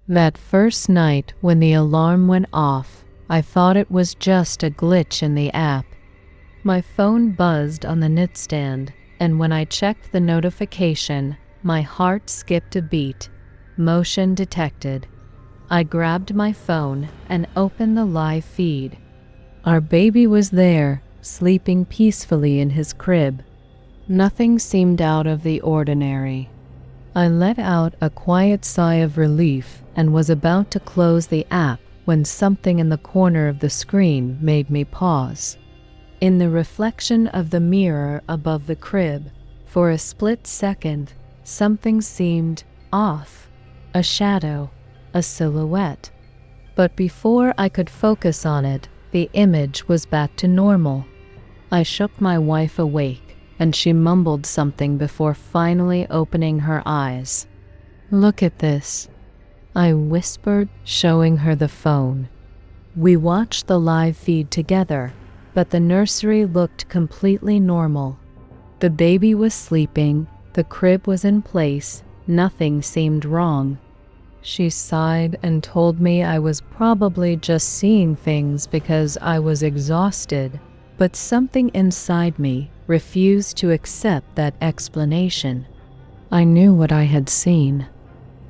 That first night when the alarm went off, I thought it was just a glitch in the app. My phone buzzed on the nightstand, and when I checked the notification, my heart skipped a beat. Motion detected. I grabbed my phone and opened the live feed. Our baby was there, sleeping peacefully in his crib. Nothing seemed out of the ordinary. I let out a quiet sigh of relief and was about to close the app when something in the corner of the screen made me pause. In the reflection of the mirror above the crib, for a split second, something seemed off. A shadow, a silhouette. But before I could focus on it, the image was back to normal. I shook my wife awake, and she mumbled something before finally opening her eyes. "Look at this," I whispered, showing her the phone. We watched the live feed together, but the nursery looked completely normal. The baby was sleeping, the crib was in place, nothing seemed wrong. She sighed and told me I was probably just seeing things because I was exhausted, but something inside me refused to accept that explanation. I knew what I had seen.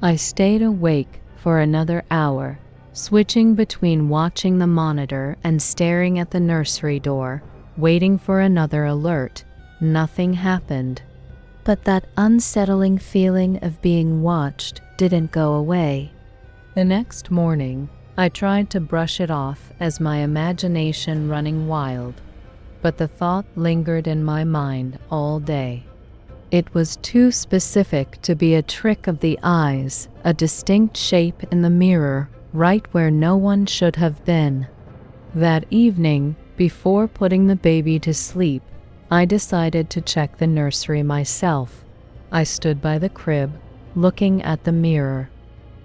I stayed awake for another hour, switching between watching the monitor and staring at the nursery door, waiting for another alert. Nothing happened. But that unsettling feeling of being watched didn't go away. The next morning, I tried to brush it off as my imagination running wild, but the thought lingered in my mind all day. It was too specific to be a trick of the eyes, a distinct shape in the mirror, right where no one should have been. That evening, before putting the baby to sleep, I decided to check the nursery myself. I stood by the crib, looking at the mirror.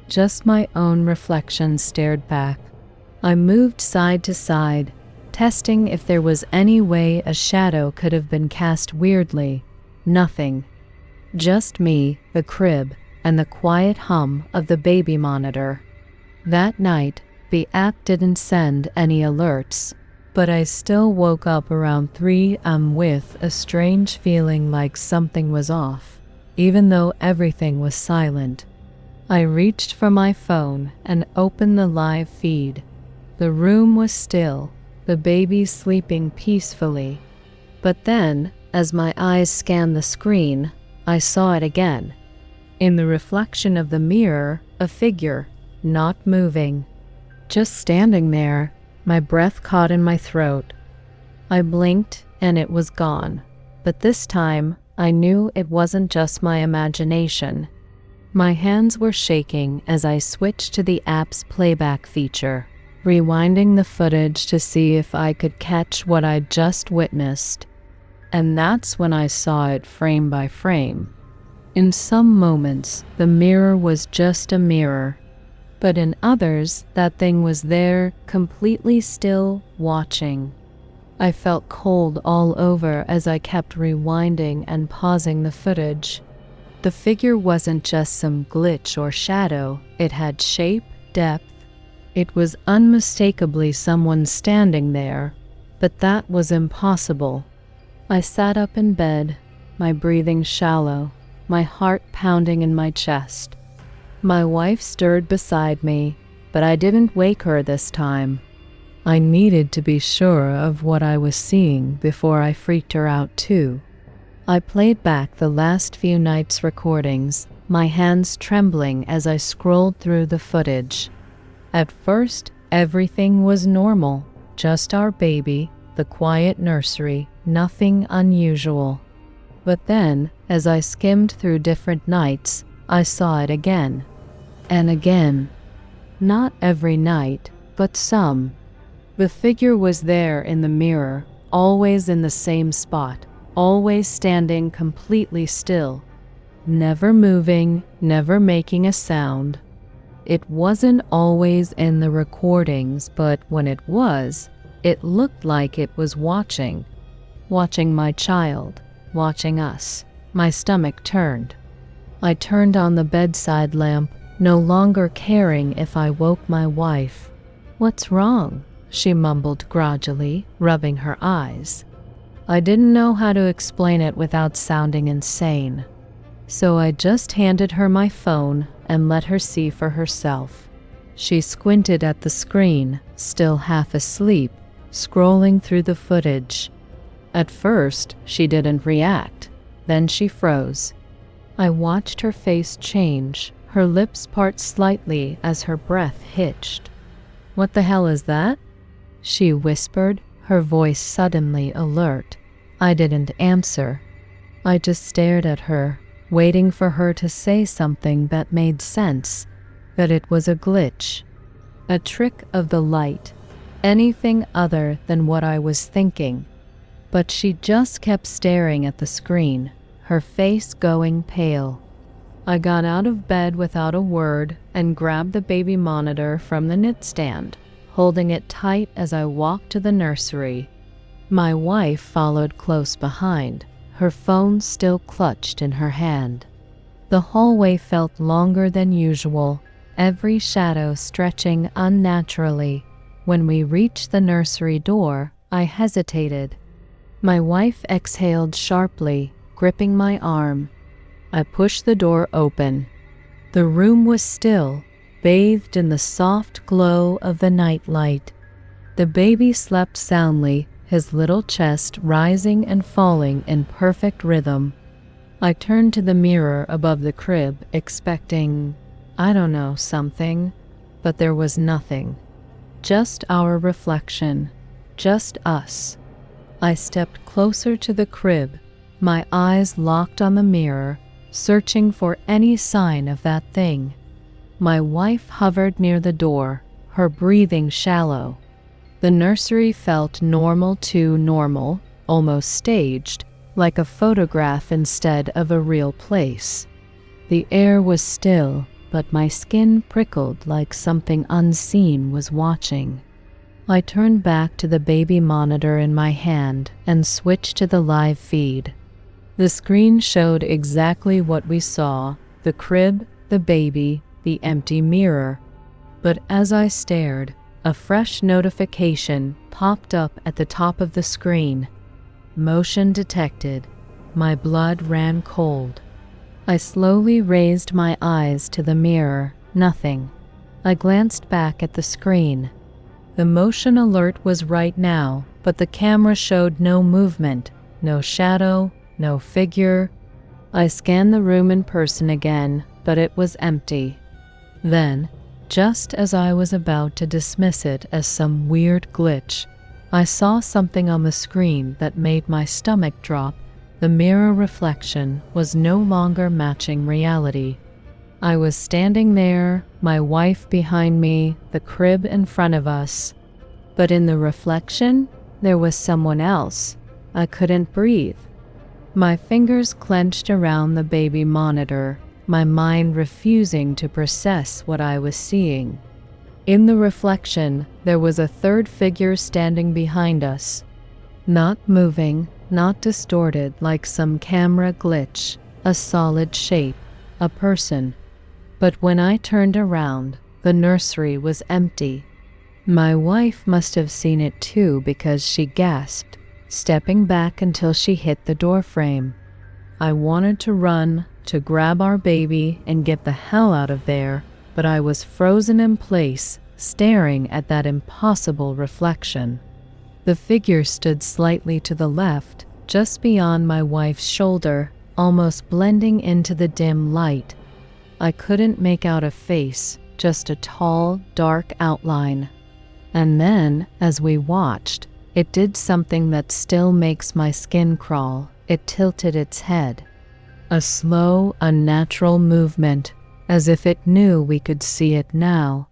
Just my own reflection stared back. I moved side to side, testing if there was any way a shadow could have been cast weirdly. Nothing. Just me, the crib, and the quiet hum of the baby monitor. That night, the app didn't send any alerts, but I still woke up around 3 a.m. with a strange feeling like something was off, even though everything was silent. I reached for my phone and opened the live feed. The room was still, the baby sleeping peacefully. But then, as my eyes scanned the screen, I saw it again. In the reflection of the mirror, a figure, not moving, just standing there, my breath caught in my throat. I blinked and it was gone, but this time I knew it wasn't just my imagination. My hands were shaking as I switched to the app's playback feature, rewinding the footage to see if I could catch what I'd just witnessed. And that's when I saw it frame by frame. In some moments, the mirror was just a mirror, but in others, that thing was there, completely still, watching. I felt cold all over as I kept rewinding and pausing the footage. The figure wasn't just some glitch or shadow, it had shape, depth. It was unmistakably someone standing there, but that was impossible. I sat up in bed, my breathing shallow, my heart pounding in my chest. My wife stirred beside me, but I didn't wake her this time. I needed to be sure of what I was seeing before I freaked her out too. I played back the last few nights' recordings, my hands trembling as I scrolled through the footage. At first, everything was normal, just our baby, the quiet nursery, nothing unusual. But then, as I skimmed through different nights, I saw it again. And again. Not every night, but some. The figure was there in the mirror, always in the same spot, always standing completely still, never moving, never making a sound. It wasn't always in the recordings, but when it was, it looked like it was watching my child, watching us. My stomach turned. I turned on the bedside lamp, no longer caring if I woke my wife. "What's wrong?" she mumbled gradually, rubbing her eyes. I didn't know how to explain it without sounding insane, so I just handed her my phone and let her see for herself. She squinted at the screen, still half asleep, scrolling through the footage. At first, she didn't react. Then she froze. I watched her face change, her lips part slightly as her breath hitched. "What the hell is that?" she whispered, her voice suddenly alert. I didn't answer. I just stared at her, waiting for her to say something that made sense, that it was a glitch, a trick of the light, anything other than what I was thinking. But she just kept staring at the screen, her face going pale. I got out of bed without a word and grabbed the baby monitor from the nightstand, holding it tight as I walked to the nursery. My wife followed close behind, her phone still clutched in her hand. The hallway felt longer than usual, every shadow stretching unnaturally. When we reached the nursery door, I hesitated. My wife exhaled sharply, gripping my arm. I pushed the door open. The room was still, bathed in the soft glow of the nightlight. The baby slept soundly, his little chest rising and falling in perfect rhythm. I turned to the mirror above the crib, expecting, I don't know, something, but there was nothing. Just our reflection, just us. I stepped closer to the crib, my eyes locked on the mirror, searching for any sign of that thing. My wife hovered near the door, her breathing shallow. The nursery felt normal to normal, almost staged, like a photograph instead of a real place. The air was still, but my skin prickled like something unseen was watching. I turned back to the baby monitor in my hand and switched to the live feed. The screen showed exactly what we saw: the crib, the baby, the empty mirror. But as I stared, a fresh notification popped up at the top of the screen. Motion detected. My blood ran cold. I slowly raised my eyes to the mirror. Nothing. I glanced back at the screen. The motion alert was right now, but the camera showed no movement, no shadow, no figure. I scanned the room in person again, but it was empty. Then, just as I was about to dismiss it as some weird glitch, I saw something on the screen that made my stomach drop. The mirror reflection was no longer matching reality. I was standing there, my wife behind me, the crib in front of us. But in the reflection, there was someone else. I couldn't breathe. My fingers clenched around the baby monitor, my mind refusing to process what I was seeing. In the reflection, there was a third figure standing behind us. Not moving, not distorted like some camera glitch, a solid shape, a person. But when I turned around, the nursery was empty. My wife must have seen it too because she gasped, stepping back until she hit the doorframe. I wanted to run, to grab our baby and get the hell out of there, but I was frozen in place, staring at that impossible reflection. The figure stood slightly to the left, just beyond my wife's shoulder, almost blending into the dim light. I couldn't make out a face, just a tall, dark outline. And then, as we watched, it did something that still makes my skin crawl. It tilted its head. A slow, unnatural movement, as if it knew we could see it now.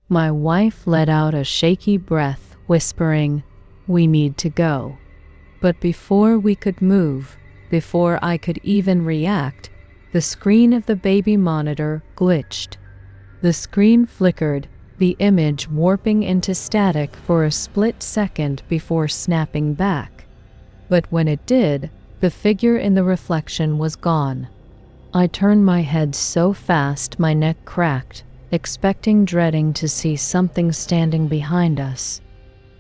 My wife let out a shaky breath, whispering, "We need to go." But before we could move, before I could even react, the screen of the baby monitor glitched. The screen flickered, the image warping into static for a split second before snapping back. But when it did, the figure in the reflection was gone. I turned my head so fast my neck cracked, dreading to see something standing behind us.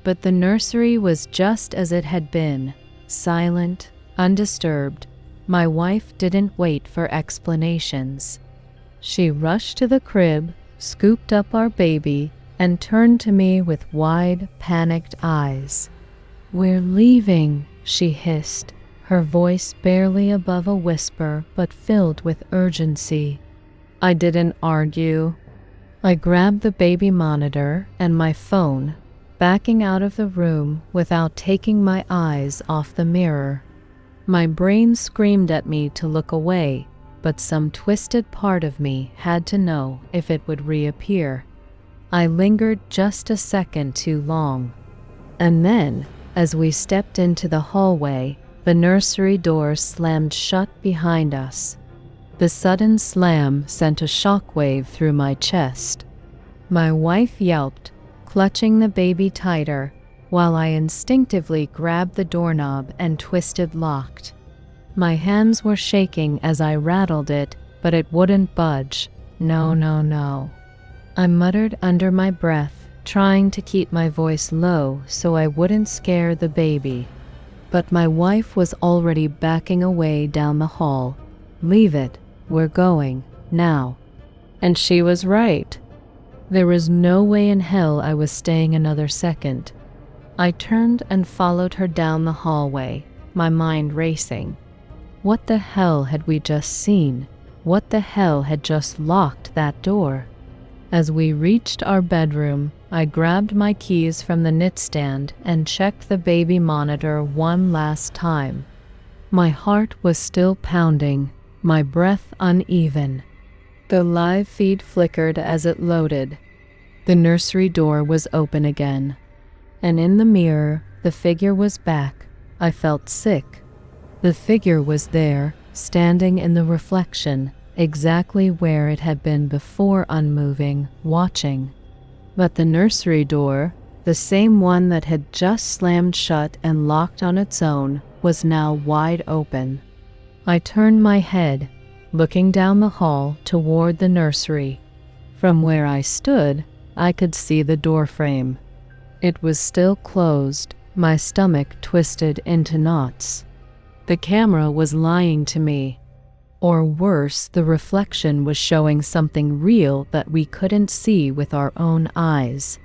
But the nursery was just as it had been, silent, undisturbed. My wife didn't wait for explanations. She rushed to the crib, scooped up our baby, and turned to me with wide, panicked eyes. "We're leaving," she hissed, her voice barely above a whisper but filled with urgency. I didn't argue. I grabbed the baby monitor and my phone, backing out of the room without taking my eyes off the mirror. My brain screamed at me to look away, but some twisted part of me had to know if it would reappear. I lingered just a second too long. And then, as we stepped into the hallway, the nursery door slammed shut behind us. The sudden slam sent a shockwave through my chest. My wife yelped, clutching the baby tighter, while I instinctively grabbed the doorknob and twisted locked. My hands were shaking as I rattled it, but it wouldn't budge. No, no, no. I muttered under my breath, trying to keep my voice low so I wouldn't scare the baby. But my wife was already backing away down the hall. "Leave it. We're going. Now." And she was right. There was no way in hell I was staying another second. I turned and followed her down the hallway, my mind racing. What the hell had we just seen? What the hell had just locked that door? As we reached our bedroom, I grabbed my keys from the nightstand and checked the baby monitor one last time. My heart was still pounding, my breath uneven. The live feed flickered as it loaded. The nursery door was open again. And in the mirror, the figure was back. I felt sick. The figure was there, standing in the reflection, exactly where it had been before, unmoving, watching. But the nursery door, the same one that had just slammed shut and locked on its own, was now wide open. I turned my head, looking down the hall toward the nursery. From where I stood, I could see the doorframe. It was still closed, my stomach twisted into knots. The camera was lying to me. Or worse, the reflection was showing something real that we couldn't see with our own eyes.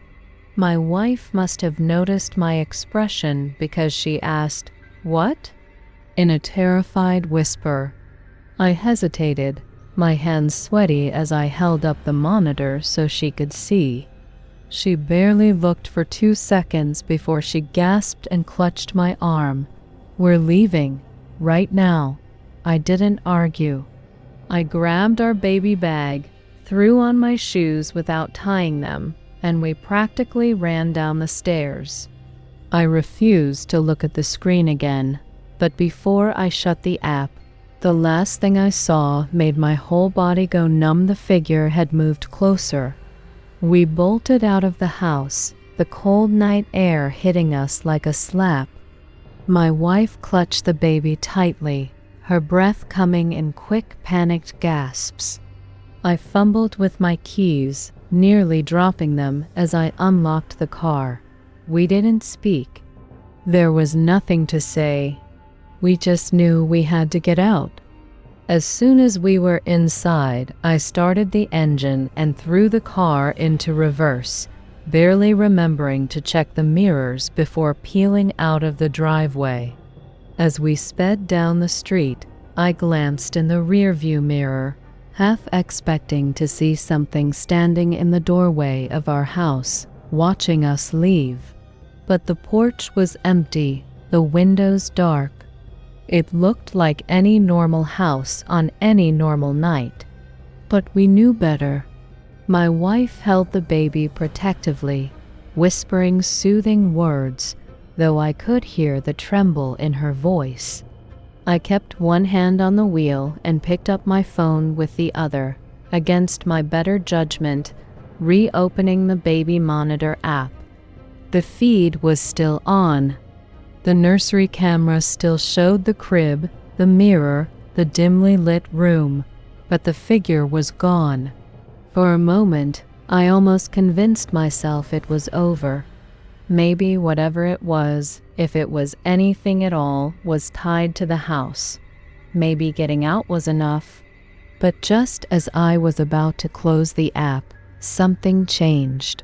My wife must have noticed my expression because she asked, "What?" in a terrified whisper. I hesitated, my hands sweaty as I held up the monitor so she could see. She barely looked for 2 seconds before she gasped and clutched my arm. "We're leaving. Right now." I didn't argue. I grabbed our baby bag, threw on my shoes without tying them, and we practically ran down the stairs. I refused to look at the screen again, but before I shut the app, the last thing I saw made my whole body go numb. The figure had moved closer. We bolted out of the house, the cold night air hitting us like a slap. My wife clutched the baby tightly, her breath coming in quick, panicked gasps. I fumbled with my keys, nearly dropping them as I unlocked the car. We didn't speak. There was nothing to say. We just knew we had to get out. As soon as we were inside, I started the engine and threw the car into reverse, barely remembering to check the mirrors before peeling out of the driveway. As we sped down the street, I glanced in the rearview mirror, half expecting to see something standing in the doorway of our house, watching us leave. But the porch was empty, the windows dark. It looked like any normal house on any normal night. But we knew better. My wife held the baby protectively, whispering soothing words, though I could hear the tremble in her voice. I kept one hand on the wheel and picked up my phone with the other, against my better judgment, reopening the baby monitor app. The feed was still on. The nursery camera still showed the crib, the mirror, the dimly lit room, but the figure was gone. For a moment, I almost convinced myself it was over. Maybe whatever it was, if it was anything at all, was tied to the house. Maybe getting out was enough. But just as I was about to close the app, something changed.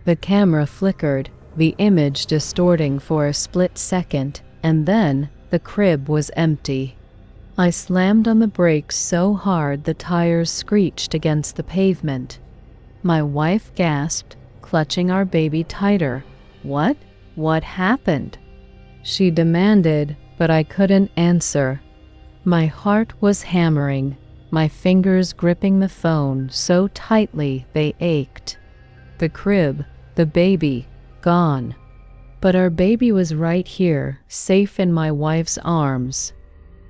The camera flickered, the image distorting for a split second, and then the crib was empty. I slammed on the brakes so hard the tires screeched against the pavement. My wife gasped, clutching our baby tighter. "What? What happened?" she demanded, but I couldn't answer. My heart was hammering, my fingers gripping the phone so tightly they ached. The crib, the baby, gone. But our baby was right here, safe in my wife's arms.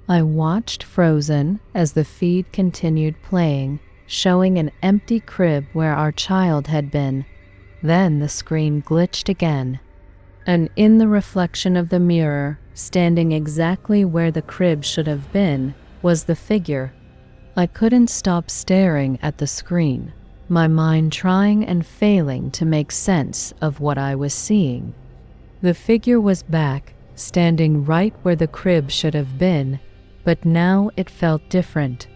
I watched frozen as the feed continued playing, showing an empty crib where our child had been. Then the screen glitched again, and in the reflection of the mirror, standing exactly where the crib should have been, was the figure. I couldn't stop staring at the screen, my mind trying and failing to make sense of what I was seeing. The figure was back, standing right where the crib should have been, but now it felt different.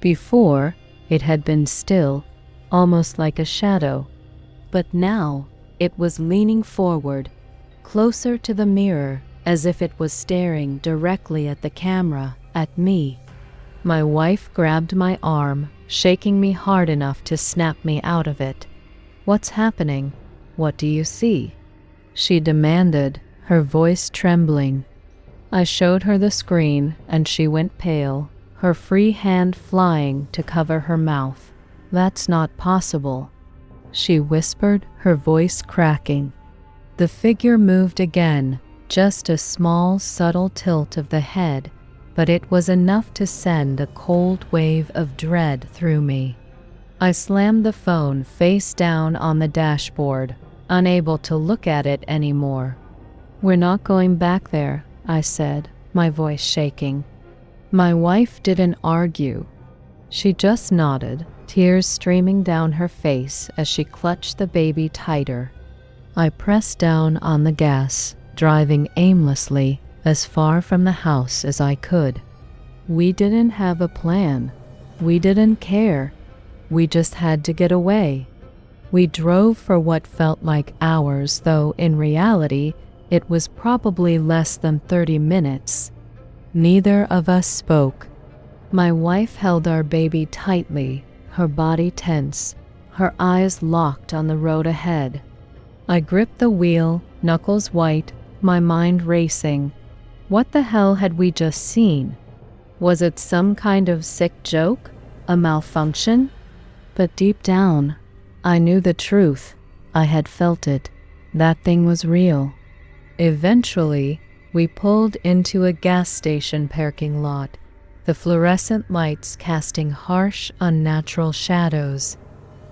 Before, it had been still, almost like a shadow. But now, it was leaning forward, closer to the mirror, as if it was staring directly at the camera, at me. My wife grabbed my arm, shaking me hard enough to snap me out of it. "What's happening? What do you see?" she demanded, her voice trembling. I showed her the screen, and she went pale, her free hand flying to cover her mouth. "That's not possible," she whispered, her voice cracking. The figure moved again, just a small, subtle tilt of the head, but it was enough to send a cold wave of dread through me. I slammed the phone face down on the dashboard, unable to look at it anymore. "We're not going back there," I said, my voice shaking. My wife didn't argue. She just nodded, tears streaming down her face as she clutched the baby tighter. I pressed down on the gas, driving aimlessly, as far from the house as I could. We didn't have a plan. We didn't care. We just had to get away. We drove for what felt like hours, though in reality, it was probably less than 30 minutes. Neither of us spoke. My wife held our baby tightly, her body tense, her eyes locked on the road ahead. I gripped the wheel, knuckles white, my mind racing. What the hell had we just seen? Was it some kind of sick joke? A malfunction? But deep down, I knew the truth. I had felt it. That thing was real. Eventually, we pulled into a gas station parking lot, the fluorescent lights casting harsh, unnatural shadows.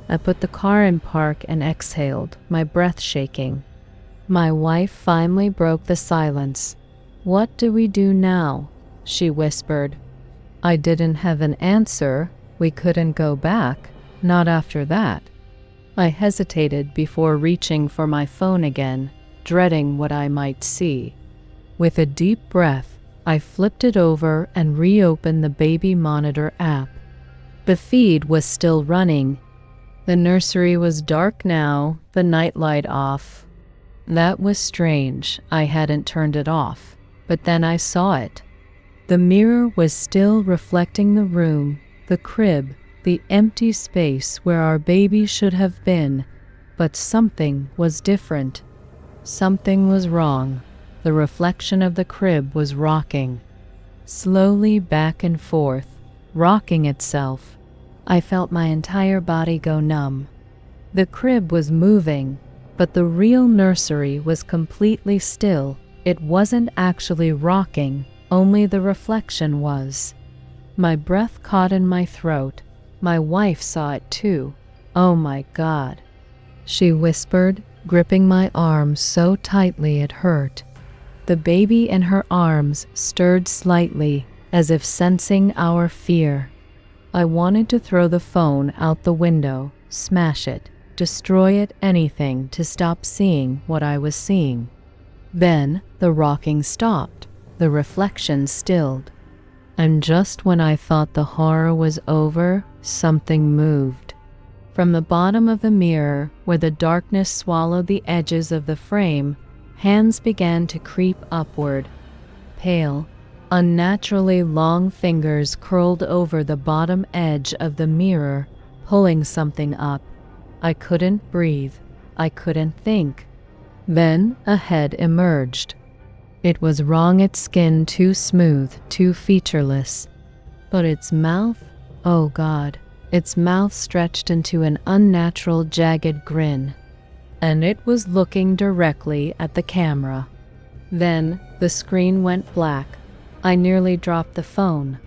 I put the car in park and exhaled, my breath shaking. My wife finally broke the silence. "What do we do now?" she whispered. I didn't have an answer. We couldn't go back, not after that. I hesitated before reaching for my phone again, dreading what I might see. With a deep breath, I flipped it over and reopened the baby monitor app. The feed was still running. The nursery was dark now, the nightlight off. That was strange. I hadn't turned it off, but then I saw it. The mirror was still reflecting the room, the crib, the empty space where our baby should have been, but something was different. Something was wrong. The reflection of the crib was rocking, slowly back and forth, rocking itself. I felt my entire body go numb. The crib was moving, but the real nursery was completely still. It wasn't actually rocking, only the reflection was. My breath caught in my throat. My wife saw it too. "Oh my God," she whispered, gripping my arm so tightly it hurt. The baby in her arms stirred slightly, as if sensing our fear. I wanted to throw the phone out the window, smash it, destroy it, anything to stop seeing what I was seeing. Then the rocking stopped, the reflection stilled. And just when I thought the horror was over, something moved. From the bottom of the mirror, where the darkness swallowed the edges of the frame, hands began to creep upward. Pale, unnaturally long fingers curled over the bottom edge of the mirror, pulling something up. I couldn't breathe. I couldn't think. Then a head emerged. It was wrong, its skin too smooth, too featureless. But its mouth, oh God, its mouth stretched into an unnatural, jagged grin. And it was looking directly at the camera. Then the screen went black. I nearly dropped the phone.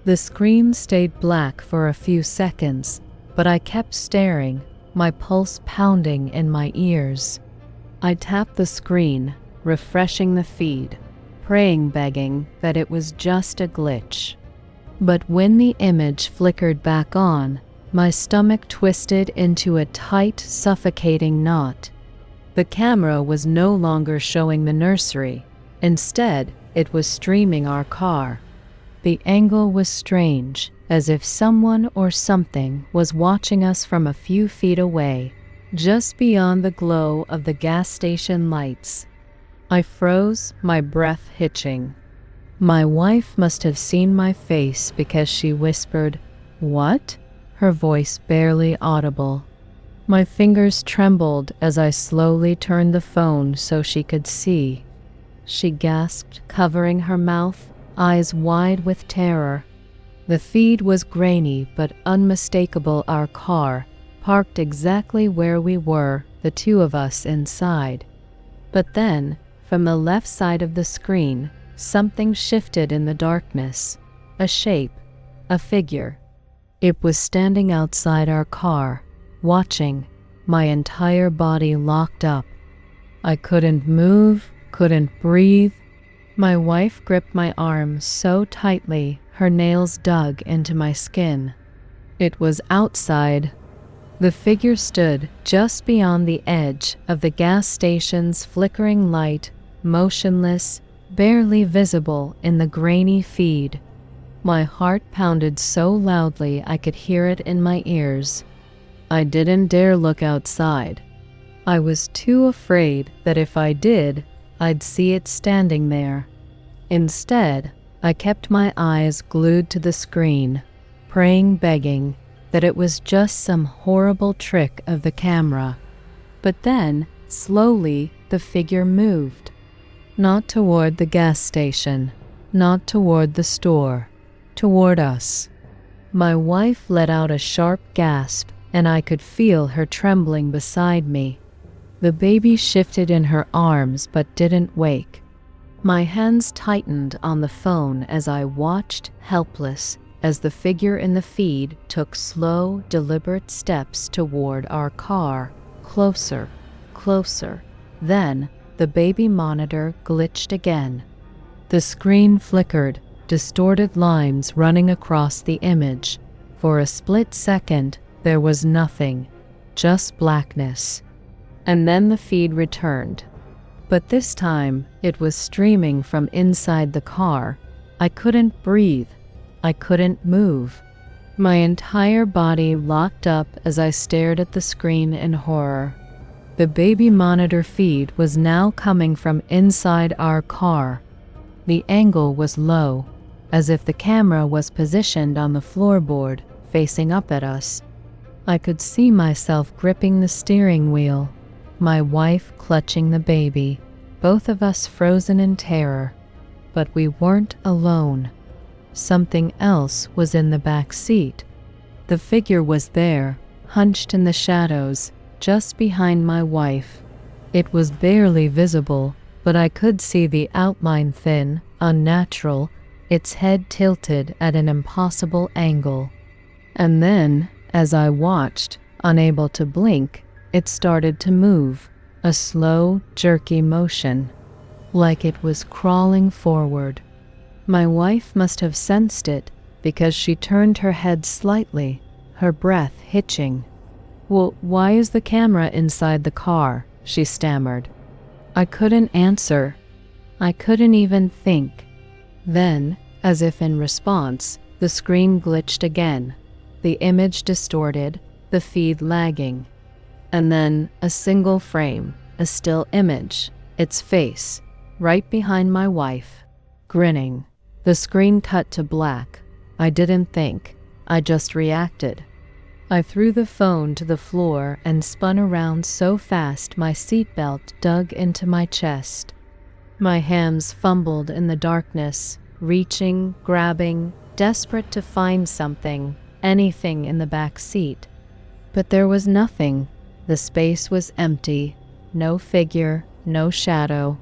The screen stayed black for a few seconds, but I kept staring, my pulse pounding in my ears. I tapped the screen, refreshing the feed, praying, begging that it was just a glitch. But when the image flickered back on, my stomach twisted into a tight, suffocating knot. The camera was no longer showing the nursery. Instead, it was streaming our car. The angle was strange, as if someone or something was watching us from a few feet away, just beyond the glow of the gas station lights. I froze, my breath hitching. My wife must have seen my face because she whispered, "What?" her voice barely audible. My fingers trembled as I slowly turned the phone so she could see. She gasped, covering her mouth, eyes wide with terror. The feed was grainy but unmistakable. Our car, parked exactly where we were, the two of us inside. But then, from the left side of the screen, something shifted in the darkness. A shape, a figure. It was standing outside our car, watching, my entire body locked up. I couldn't move, couldn't breathe. My wife gripped my arm so tightly, her nails dug into my skin. It was outside. The figure stood just beyond the edge of the gas station's flickering light, motionless, barely visible in the grainy feed. My heart pounded so loudly I could hear it in my ears. I didn't dare look outside. I was too afraid that if I did, I'd see it standing there. Instead, I kept my eyes glued to the screen, praying, begging that it was just some horrible trick of the camera. But then, slowly, the figure moved. Not toward the gas station, not toward the store, toward us. My wife let out a sharp gasp, and I could feel her trembling beside me. The baby shifted in her arms but didn't wake. My hands tightened on the phone as I watched, helpless, as the figure in the feed took slow, deliberate steps toward our car, closer, closer. Then, the baby monitor glitched again. The screen flickered, distorted lines running across the image. For a split second, there was nothing, just blackness. And then the feed returned. But this time, it was streaming from inside the car. I couldn't breathe. I couldn't move. My entire body locked up as I stared at the screen in horror. The baby monitor feed was now coming from inside our car. The angle was low, as if the camera was positioned on the floorboard, facing up at us. I could see myself gripping the steering wheel, my wife clutching the baby, both of us frozen in terror. But we weren't alone. Something else was in the back seat. The figure was there, hunched in the shadows, just behind my wife. It was barely visible, but I could see the outline, thin, unnatural, its head tilted at an impossible angle. And then, as I watched, unable to blink, it started to move, a slow, jerky motion, like it was crawling forward. My wife must have sensed it, because she turned her head slightly, her breath hitching. "Well, why is the camera inside the car?" she stammered. I couldn't answer. I couldn't even think. Then, as if in response, the screen glitched again, the image distorted, the feed lagging. And then a single frame, a still image, its face, right behind my wife, grinning. The screen cut to black. I didn't think. I just reacted. I threw the phone to the floor and spun around so fast my seatbelt dug into my chest. My hands fumbled in the darkness, reaching, grabbing, desperate to find something, anything in the back seat. But there was nothing. The space was empty. No figure, no shadow.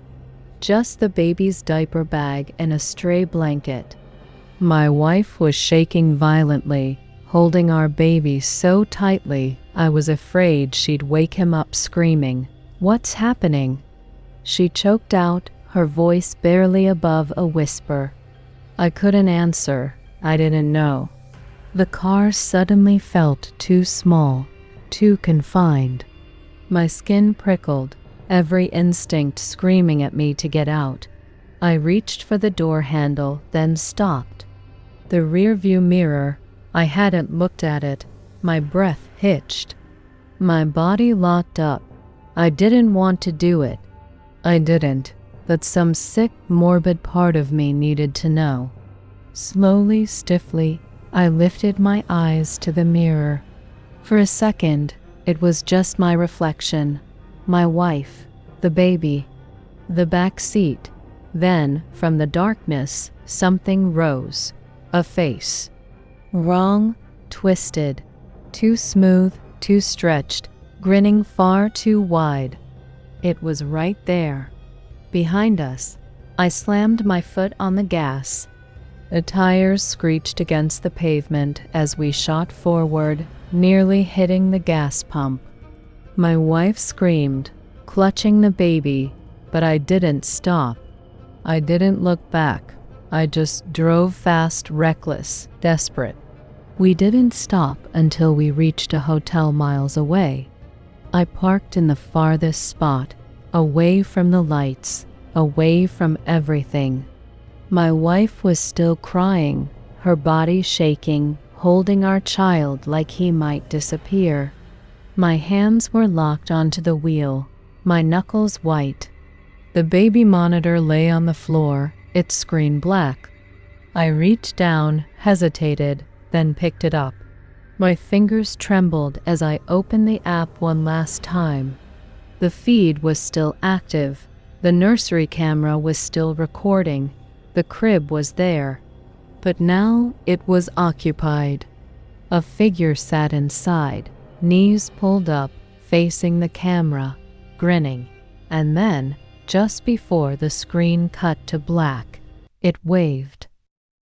Just the baby's diaper bag and a stray blanket. My wife was shaking violently, holding our baby so tightly I was afraid she'd wake him up screaming, "What's happening?" She choked out, her voice barely above a whisper. I couldn't answer. I didn't know. The car suddenly felt too small, too confined. My skin prickled, every instinct screaming at me to get out. I reached for the door handle, then stopped. The rearview mirror, I hadn't looked at it. My breath hitched. My body locked up. I didn't want to do it. I didn't, but some sick, morbid part of me needed to know. Slowly, stiffly, I lifted my eyes to the mirror. For a second, it was just my reflection, my wife, the baby, the back seat. Then, from the darkness, something rose. A face. Wrong, twisted, too smooth, too stretched, grinning far too wide. It was right there, behind us. I slammed my foot on the gas. The tires screeched against the pavement as we shot forward, nearly hitting the gas pump. My wife screamed, clutching the baby, but I didn't stop. I didn't look back. I just drove fast, reckless, desperate. We didn't stop until we reached a hotel miles away. I parked in the farthest spot, away from the lights, away from everything. My wife was still crying, her body shaking, holding our child like he might disappear. My hands were locked onto the wheel, my knuckles white. The baby monitor lay on the floor, its screen black. I reached down, hesitated, then picked it up. My fingers trembled as I opened the app one last time. The feed was still active. The nursery camera was still recording. The crib was there. But now it was occupied. A figure sat inside, knees pulled up, facing the camera, grinning. And then, just before the screen cut to black, it waved.